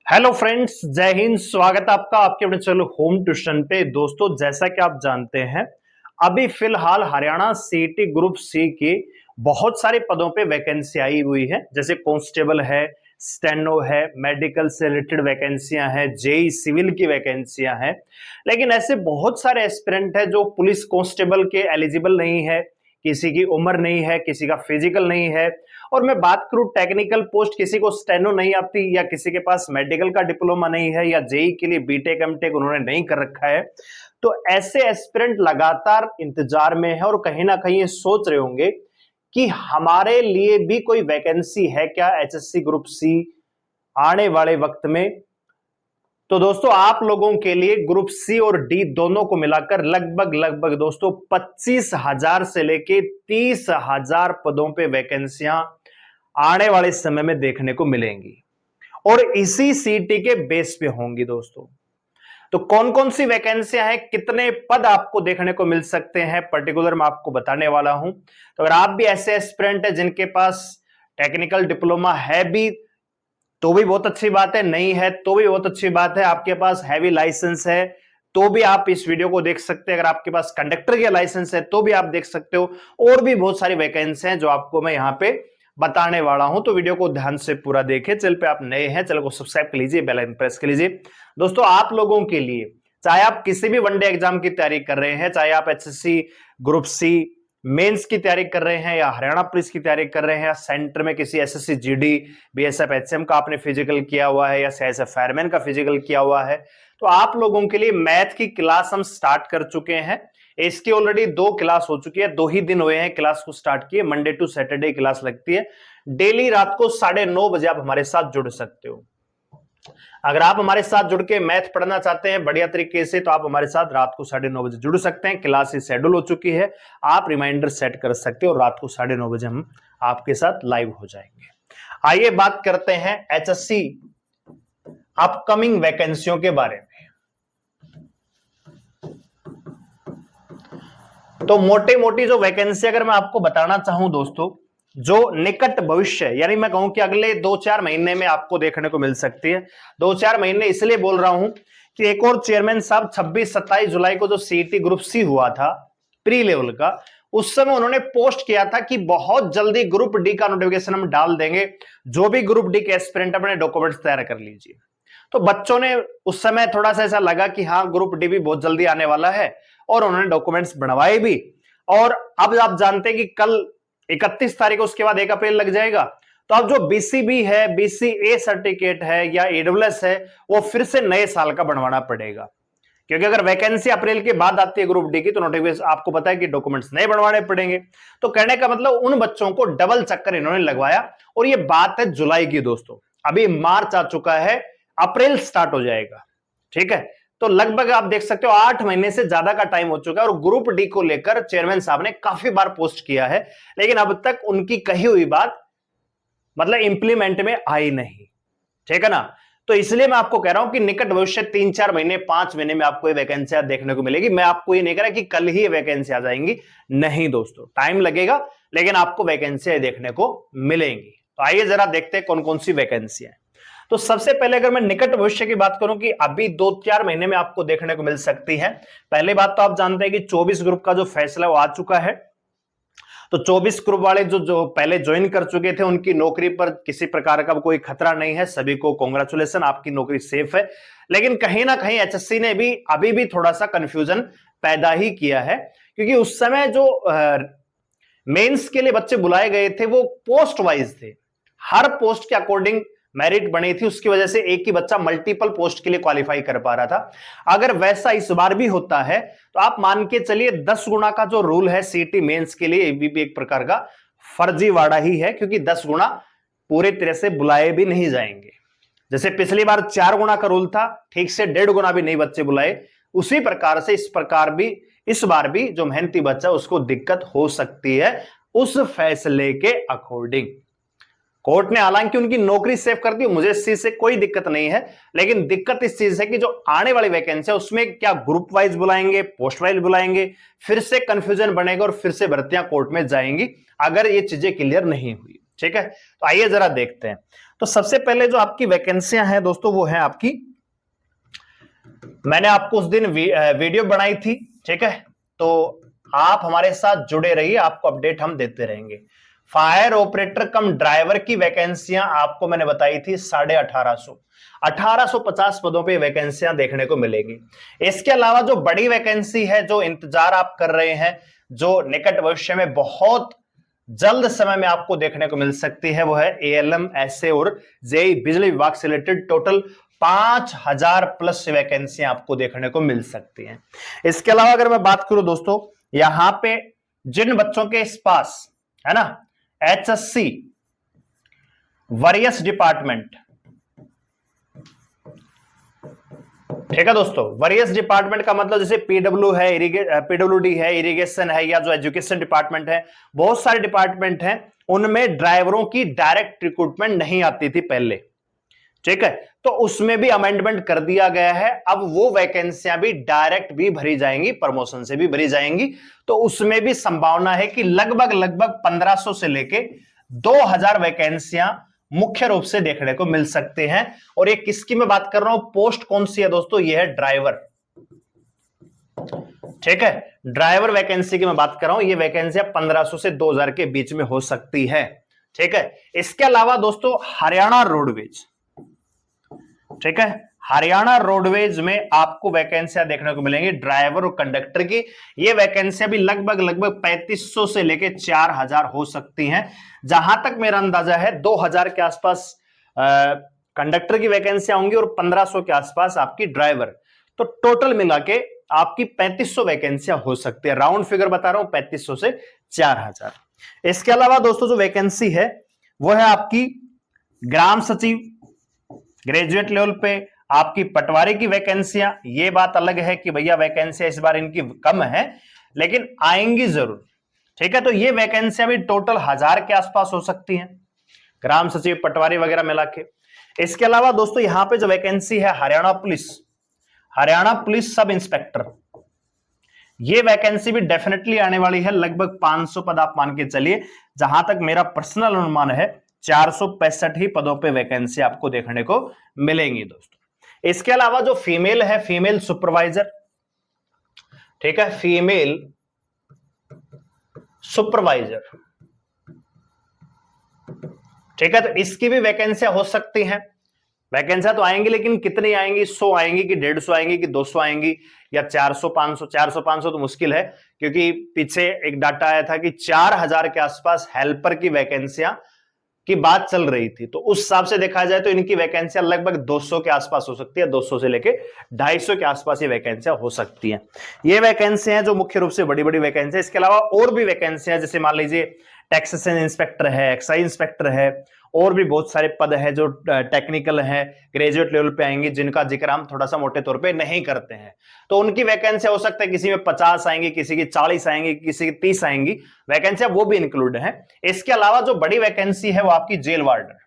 Hello friends, जय हिंद। स्वागत है आपका आपके अपने चैनल होम ट्यूशन पे। दोस्तों, जैसा कि आप जानते हैं, अभी फिलहाल हरियाणा सीईटी ग्रुप सी की बहुत सारे पदों पे वैकेंसी आई हुई है। जैसे कांस्टेबल है, स्टेनो है, मेडिकल से रिलेटेड वैकेंसियां हैं, जेई सिविल की वैकेंसियां हैं। लेकिन ऐसे बहुत सारे एस्पिरेंट है जो पुलिस कांस्टेबल के एलिजिबल नहीं है, किसी की उम्र नहीं है, किसी का फिजिकल नहीं है। और मैं बात करूं टेक्निकल पोस्ट, किसी को स्टेनो नहीं आती या किसी के पास मेडिकल का डिप्लोमा नहीं है या जेई के लिए बीटेक एमटेक उन्होंने नहीं कर रखा है, तो ऐसे एस्पिरेंट लगातार इंतजार में है और कहीं ना कहीं ये सोच रहे होंगे कि हमारे लिए भी कोई वैकेंसी है क्या एचएससी ग्रुप सी आने वाले वक्त में। तो दोस्तों, आप लोगों के लिए ग्रुप सी और डी दोनों को मिलाकर लगभग दोस्तों 25,000 से लेके 30,000 पदों पे वैकेंसियां आने वाले समय में देखने को मिलेंगी और इसी सीटी के बेस पे होंगी। दोस्तों, तो कौन कौन सी वैकेंसियां हैं, कितने पद आपको देखने को मिल सकते हैं, पर्टिकुलर मैं आपको बताने वाला हूं। तो अगर आप भी ऐसे एस्पिरेंट है जिनके पास टेक्निकल डिप्लोमा है भी तो भी बहुत अच्छी बात है, नहीं है तो भी बहुत अच्छी बात है, आपके पास हैवी लाइसेंस है तो भी आप इस वीडियो को देख सकते हैं, अगर आपके पास कंडक्टर का लाइसेंस है तो भी आप देख सकते हो। और भी बहुत सारी वैकेंसी हैं जो आपको मैं यहां पे बताने वाला हूं, तो वीडियो को ध्यान से पूरा देखें। चैनल पे आप नए हैं, चैनल को सब्सक्राइब कर लीजिए, बेल आइकन प्रेस कर लीजिए। दोस्तों, आप लोगों के लिए, चाहे आप किसी भी वनडे एग्जाम की तैयारी कर रहे हैं, चाहे आप एचएससी ग्रुप सी मेंस की तैयारी कर रहे हैं या हरियाणा पुलिस की तैयारी कर रहे हैं या सेंटर में किसी एसएससी जीडी बीएसएफ एचएम का आपने फिजिकल किया हुआ है या सीआईएसएफ फायरमैन का फिजिकल किया हुआ है, तो आप लोगों के लिए मैथ की क्लास हम स्टार्ट कर चुके हैं। इसकी ऑलरेडी 2 क्लास हो चुकी है, 2 ही दिन हुए हैं क्लास को स्टार्ट किए। मंडे टू सैटरडे क्लास लगती है, डेली रात को 9:30 बजे आप हमारे साथ जुड़ सकते हो। अगर आप हमारे साथ जुड़ के मैथ पढ़ना चाहते हैं बढ़िया तरीके से, तो आप हमारे साथ रात को 9:30 बजे जुड़ सकते हैं। क्लास शेड्यूल हो चुकी है, आप रिमाइंडर सेट कर सकते हो और रात को 9:30 बजे हम आपके साथ लाइव हो जाएंगे। आइए बात करते हैं एचएससी अपकमिंग वैकेंसियों के बारे में। तो मोटी मोटी जो वैकेंसी अगर मैं आपको बताना चाहूं दोस्तों, जो निकट भविष्य यानी मैं कहूं कि अगले 2-4 महीने में आपको देखने को मिल सकती है। 2-4 महीने इसलिए बोल रहा हूं कि एक और चेयरमैन साहब 26-27 जुलाई को जो सीईटी ग्रुप सी हुआ था प्री लेवल का, उस समय उन्होंने पोस्ट किया था कि बहुत जल्दी ग्रुप डी का नोटिफिकेशन हम डाल देंगे, जो भी ग्रुप डी के एस्पिरेंट अपने डॉक्यूमेंट्स तैयार कर लीजिए। तो बच्चों ने उस समय थोड़ा सा ऐसा लगा कि हाँ ग्रुप डी भी बहुत जल्दी आने वाला है और उन्होंने डॉक्यूमेंट्स बनवाए भी। और अब आप जानते हैं कि कल 31 तारीख, उसके बाद 1 अप्रैल लग जाएगा। तो अब जो बीसीबी है, बीसीए सर्टिफिकेट है या एडब्ल्यूएस है, वो फिर से नए साल का बनवाना पड़ेगा, क्योंकि अगर वैकेंसी अप्रैल के बाद आती है ग्रुप डी की तो नोटिफिकेशन आपको पता है कि डॉक्यूमेंट्स नए बनवाने पड़ेंगे। तो कहने का मतलब उन बच्चों को डबल चक्कर इन्होंने लगवाया। और ये बात है जुलाई की दोस्तों, अभी मार्च आ चुका है, अप्रैल स्टार्ट हो जाएगा, ठीक है। तो लगभग आप देख सकते हो 8 महीने से ज्यादा का टाइम हो चुका है और ग्रुप डी को लेकर चेयरमैन साहब ने काफी बार पोस्ट किया है, लेकिन अब तक उनकी कही हुई बात मतलब इंप्लीमेंट में आई नहीं, ठीक है ना। तो इसलिए मैं आपको कह रहा हूं कि निकट भविष्य 3-4 महीने 5 महीने में आपको ये वैकेंसियां देखने को मिलेगी। मैं आपको ये नहीं कह रहा कि कल ही ये वैकेंसी आ जाएंगी, नहीं दोस्तों, टाइम लगेगा, लेकिन आपको वैकेंसियां देखने को मिलेंगी। तो आइए जरा देखते हैं कौन कौन सी वैकेंसियां। तो सबसे पहले अगर मैं निकट भविष्य की बात करूं कि अभी 2-4 महीने में आपको देखने को मिल सकती है, पहली बात तो आप जानते हैं कि 24 ग्रुप का जो फैसला वो आ चुका है। तो 24 ग्रुप वाले जो पहले ज्वाइन कर चुके थे, उनकी नौकरी पर किसी प्रकार का कोई खतरा नहीं है, सभी को कांग्रेचुलेशन, आपकी नौकरी सेफ है। लेकिन कहीं ना कहीं एचएससी ने भी अभी भी थोड़ा सा कंफ्यूजन पैदा ही किया है, क्योंकि उस समय जो मेंस के लिए बच्चे बुलाए गए थे वो पोस्ट वाइज थे, हर पोस्ट के अकॉर्डिंग मेरिट बनी थी, उसकी वजह से एक ही बच्चा मल्टीपल पोस्ट के लिए क्वालिफाई कर पा रहा था। अगर वैसा इस बार भी होता है तो आप मान के चलिए 10 गुना का जो रूल है सीटी मेंस के लिए, भी एक प्रकार का फर्जीवाड़ा ही है, क्योंकि 10 गुना पूरे तरह से बुलाए भी नहीं जाएंगे। जैसे पिछली बार 4 गुना का रूल था, ठीक से 1.5 गुना भी नहीं बच्चे बुलाए, उसी प्रकार से इस बार भी जो मेहनती बच्चा उसको दिक्कत हो सकती है उस फैसले के अकॉर्डिंग। कोर्ट ने हालांकि उनकी नौकरी सेव कर दी, मुझे इस चीज से कोई दिक्कत नहीं है, लेकिन दिक्कत इस चीज है कि जो आने वाली वैकेंसी है उसमें क्या ग्रुप वाइज बुलाएंगे, पोस्ट वाइज बुलाएंगे, फिर से कंफ्यूजन बनेगा और फिर से भर्तियां कोर्ट में जाएंगी अगर ये चीजें क्लियर नहीं हुई। ठीक है, तो आइए जरा देखते हैं। तो सबसे पहले जो आपकी वैकेंसियां हैं दोस्तों वो है आपकी, मैंने आपको उस दिन वीडियो बनाई थी, ठीक है, तो आप हमारे साथ जुड़े रहिए, आपको अपडेट हम देते रहेंगे। फायर ऑपरेटर कम ड्राइवर की वैकेंसियां आपको मैंने बताई थी 1850 पदों पे वैकेंसियां देखने को मिलेगी। इसके अलावा जो बड़ी वैकेंसी है, जो इंतजार आप कर रहे हैं, जो निकट भविष्य में बहुत जल्द समय में आपको देखने को मिल सकती है, वो है एएलएम, एसए और जेई बिजली विभाग से रिलेटेड टोटल 5000 प्लस वैकेंसियां आपको देखने को मिल सकती हैं। इसके अलावा अगर मैं बात करूं दोस्तों, यहां पे जिन बच्चों के पास है ना एचएससी वरीयस डिपार्टमेंट, ठीक है दोस्तों, वरीयस डिपार्टमेंट का मतलब जैसे पीडब्ल्यू है, पीडब्ल्यूडी है, इरिगेशन है, या जो एजुकेशन डिपार्टमेंट है, बहुत सारे डिपार्टमेंट हैं, उनमें ड्राइवरों की डायरेक्ट रिक्रूटमेंट नहीं आती थी पहले, ठीक है, तो उसमें भी अमेंडमेंट कर दिया गया है। अब वो वैकेंसियां भी डायरेक्ट भी भरी जाएंगी, प्रमोशन से भी भरी जाएंगी, तो उसमें भी संभावना है कि लगभग 1500 से लेके 2000 वैकेंसियां मुख्य रूप से देखने को मिल सकते हैं। और ये किसकी मैं बात कर रहा हूं, पोस्ट कौन सी है दोस्तों, ये है ड्राइवर, ठीक है, ड्राइवर वैकेंसी की मैं बात कर रहा हूं। ये वैकेंसियां 1500 से 2000 के बीच में हो सकती है, ठीक है। इसके अलावा दोस्तों हरियाणा रोडवेज, ठीक है, हरियाणा रोडवेज में आपको वैकेंसियां देखने को मिलेंगी ड्राइवर और कंडक्टर की। ये वैकेंसियां भी लगभग 3500 से लेके 4000 हो सकती हैं। जहां तक मेरा अंदाजा है 2000 के आसपास कंडक्टर की वैकेंसियां होंगी और 1500 के आसपास आपकी ड्राइवर, तो टोटल मिला के आपकी 3500 वैकेंसियां हो सकती है। राउंड फिगर बता रहा हूं, 3500 से 4000। इसके अलावा दोस्तों जो वैकेंसी है वो है आपकी ग्राम सचिव, ग्रेजुएट लेवल पे आपकी पटवारी की वैकेंसियां। ये बात अलग है कि भैया वैकेंसियां इस बार इनकी कम है, लेकिन आएंगी जरूर, ठीक है। तो ये वैकेंसियां भी टोटल 1000 के आसपास हो सकती हैं, ग्राम सचिव, पटवारी वगैरह मिला के। इसके अलावा दोस्तों यहां पे जो वैकेंसी है हरियाणा पुलिस सब इंस्पेक्टर, ये वैकेंसी भी डेफिनेटली आने वाली है। लगभग 500 पद आप मान के चलिए, जहां तक मेरा पर्सनल अनुमान है 465 ही पदों पे वैकेंसी आपको देखने को मिलेंगी दोस्तों। इसके अलावा जो फीमेल है, फीमेल सुपरवाइजर, ठीक है, फीमेल सुपरवाइजर, ठीक है, तो इसकी भी वैकेंसियां हो सकती हैं। वैकेंसियां तो आएंगी, लेकिन कितनी आएंगी, 100 आएंगी कि 150 आएंगी कि 200 आएंगी या 400 500 तो मुश्किल है, क्योंकि पीछे एक डाटा आया था कि 4000 के आसपास हेल्पर की वैकेंसियां की बात चल रही थी। तो उस हिसाब से देखा जाए तो इनकी वैकेंसियां लगभग 200 के आसपास हो सकती है, 200 से लेके 250 के आसपास ये वैकेंसियां हो सकती हैं। ये वैकेंसियां जो मुख्य रूप से बड़ी बड़ी वैकेंसियां। इसके अलावा और भी वैकेंसियां, जैसे मान लीजिए टैक्सेशन इंस्पेक्टर है, एक्साइज इंस्पेक्टर है, और भी बहुत सारे पद है जो टेक्निकल है, ग्रेजुएट लेवल पे आएंगे, जिनका जिक्र हम थोड़ा सा मोटे तौर पे नहीं करते हैं। तो उनकी वैकेंसी हो सकता है किसी में 50 आएंगी, किसी की 40 आएंगी, किसी की 30 आएंगी वैकेंसियां, वो भी इंक्लूड है। इसके अलावा जो बड़ी वैकेंसी है वो आपकी जेल वार्डर,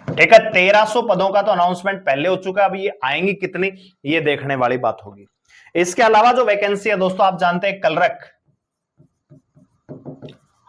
ठीक है, 1300 पदों का तो अनाउंसमेंट पहले हो चुका है, अब ये आएंगी कितनी ये देखने वाली बात होगी। इसके अलावा जो वैकेंसी है दोस्तों, आप जानते हैं क्लर्क,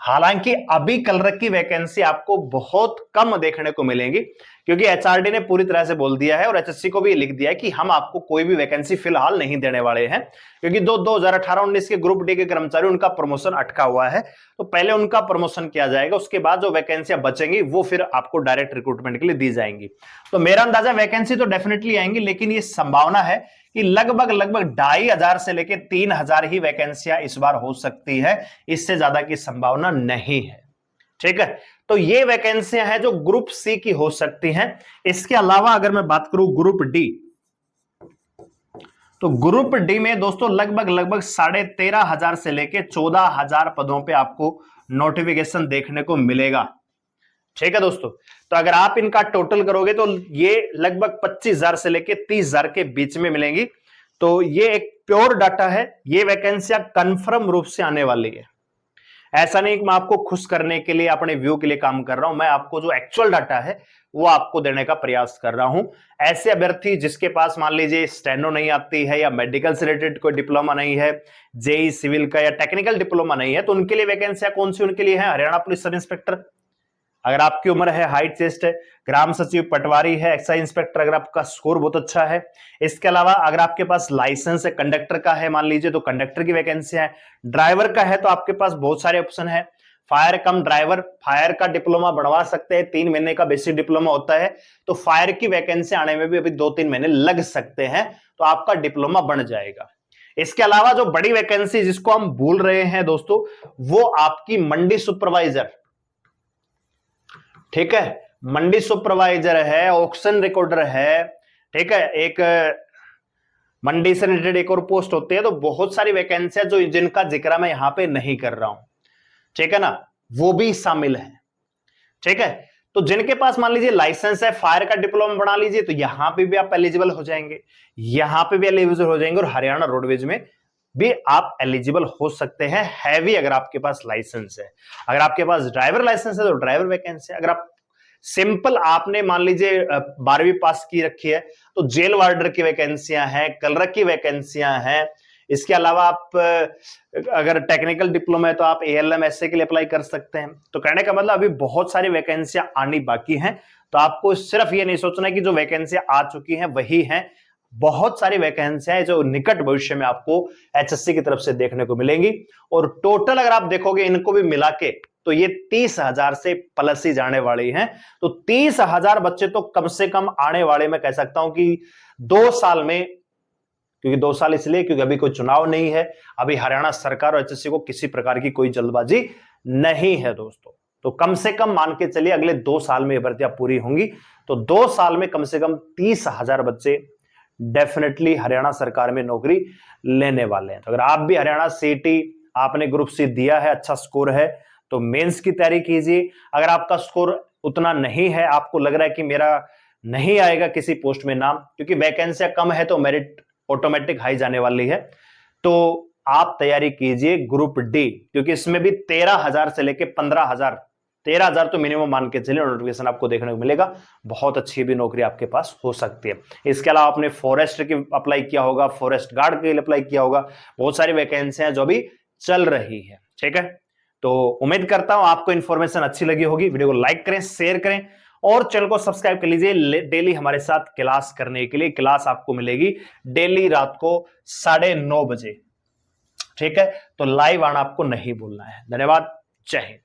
हालांकि अभी क्लर्क की वैकेंसी आपको बहुत कम देखने को मिलेंगी, क्योंकि एचआरडी ने पूरी तरह से बोल दिया है और एचएससी को भी लिख दिया है कि हम आपको कोई भी वैकेंसी फिलहाल नहीं देने वाले हैं, क्योंकि 2018-19 के ग्रुप डी के कर्मचारी, उनका प्रमोशन अटका हुआ है, तो पहले उनका प्रमोशन किया जाएगा, उसके बाद जो वैकेंसियां बचेंगी वो फिर आपको डायरेक्ट रिक्रूटमेंट के लिए दी जाएंगी। तो मेरा अंदाजा वैकेंसी तो डेफिनेटली आएंगी, लेकिन ये संभावना है कि लगभग 2500 से लेकर 3000 ही वैकेंसियां इस बार हो सकती है, इससे ज्यादा की संभावना नहीं है, ठीक है। तो ये वैकेंसियां हैं जो ग्रुप सी की हो सकती हैं। इसके अलावा अगर मैं बात करूं ग्रुप डी, तो ग्रुप डी में दोस्तों लगभग 13,500 से लेकर 14,000 पदों पे आपको नोटिफिकेशन देखने को मिलेगा, ठीक है दोस्तों। तो अगर आप इनका टोटल करोगे तो ये लगभग 25,000 से लेकर 30,000 के बीच में मिलेंगी। तो ये एक प्योर डाटा है, ये वैकेंसियां कंफर्म रूप से आने वाली है। ऐसा नहीं कि मैं आपको खुश करने के लिए, अपने व्यू के लिए काम कर रहा हूं, मैं आपको जो एक्चुअल डाटा है वो आपको देने का प्रयास कर रहा हूं। ऐसे अभ्यर्थी जिसके पास मान लीजिए स्टेनो नहीं आती है या मेडिकल से रिलेटेड कोई डिप्लोमा नहीं है, जेई सिविल का या टेक्निकल डिप्लोमा नहीं है, तो उनके लिए वैकेंसियां कौन सी उनके लिए है? हरियाणा पुलिस सब इंस्पेक्टर, अगर आपकी उम्र है, हाइट चेस्ट है, ग्राम सचिव पटवारी है, एक्साइज इंस्पेक्टर अगर आपका स्कोर बहुत अच्छा है। इसके अलावा अगर आपके पास लाइसेंस है कंडक्टर का है मान लीजिए तो कंडक्टर की वैकेंसी है। ड्राइवर का है तो आपके पास बहुत सारे ऑप्शन है। फायर कम ड्राइवर, फायर का डिप्लोमा बढ़वा सकते हैं, 3 महीने का बेसिक डिप्लोमा होता है, तो फायर की वैकेंसी आने में भी अभी 2-3 महीने लग सकते हैं, तो आपका डिप्लोमा बन जाएगा। इसके अलावा जो बड़ी वैकेंसी जिसको हम भूल रहे हैं दोस्तों, वो आपकी मंडी सुपरवाइजर, ठीक है, मंडी सुपरवाइजर है, ऑक्शन रिकॉर्डर है, ठीक है, एक मंडी से रिलेटेड एक और पोस्ट होती है। तो बहुत सारी वैकेंसियां जो जिनका जिक्र मैं यहां पे नहीं कर रहा हूं, ठीक है ना, वो भी शामिल है, ठीक है। तो जिनके पास मान लीजिए लाइसेंस है, फायर का डिप्लोमा बना लीजिए, तो यहां पे भी आप एलिजिबल हो जाएंगे, यहां पे भी एलिजिबल हो जाएंगे, और हरियाणा रोडवेज में भी आप एलिजिबल हो सकते हैं, हैवी अगर आपके पास लाइसेंस है। अगर आपके पास ड्राइवर लाइसेंस है तो ड्राइवर वैकेंसी है। अगर आप सिंपल आपने मान लीजिए 12वीं पास की रखी है तो जेल वार्डर की वैकेंसियां हैं, कलरक की वैकेंसियां हैं। इसके अलावा आप अगर टेक्निकल डिप्लोमा है तो आप ALM ऐसे के लिए अप्लाई कर सकते हैं। तो कहने का मतलब अभी बहुत सारी वैकेंसियां आनी बाकी हैं, तो आपको सिर्फ ये नहीं सोचना है कि जो वैकेंसियां आ चुकी हैं वही हैं। बहुत सारी वैकेंसियां जो निकट भविष्य में आपको HSC की तरफ से देखने को मिलेंगी, और टोटल अगर आप देखोगे इनको भी मिला के तो ये 30,000 से प्लस ही जाने वाली हैं। तो 30,000 बच्चे तो कम से कम आने वाले, मैं कह सकता हूं कि 2 साल में, क्योंकि 2 साल इसलिए क्योंकि अभी कोई चुनाव नहीं है, अभी हरियाणा सरकार और HSC को किसी प्रकार की कोई जल्दबाजी नहीं है दोस्तों। तो कम से कम मान के चलिए अगले 2 साल में ये भर्तियां पूरी होंगी, तो 2 साल में कम से कम 30,000 बच्चे डेफिनेटली हरियाणा सरकार में नौकरी लेने वाले हैं। तो अगर आप भी हरियाणा CET आपने ग्रुप C दिया है, अच्छा स्कोर है, तो मेंस की तैयारी कीजिए। अगर आपका स्कोर उतना नहीं है, आपको लग रहा है कि मेरा नहीं आएगा किसी पोस्ट में नाम, क्योंकि वैकेंसियां कम है तो मेरिट ऑटोमेटिक हाई जाने वाली है, तो आप तैयारी कीजिए ग्रुप D, क्योंकि इसमें भी 13,000 से लेके 15,000, 13,000 तो मिनिमम मान के चलिए नोटिफिकेशन आपको देखने को मिलेगा। बहुत अच्छी भी नौकरी आपके पास हो सकती है। इसके अलावा आपने फॉरेस्ट की अप्लाई किया होगा, फॉरेस्ट गार्ड के लिए अप्लाई किया होगा, बहुत सारी वैकेंसियां जो अभी चल रही है, ठीक है। तो उम्मीद करता हूं आपको इन्फॉर्मेशन अच्छी लगी होगी। वीडियो को लाइक करें, शेयर करें और चैनल को सब्सक्राइब कर लीजिए डेली हमारे साथ क्लास करने के लिए। क्लास आपको मिलेगी डेली रात को 9:30 बजे, ठीक है। तो लाइव आना आपको नहीं भूलना है। धन्यवाद, जय हिंद।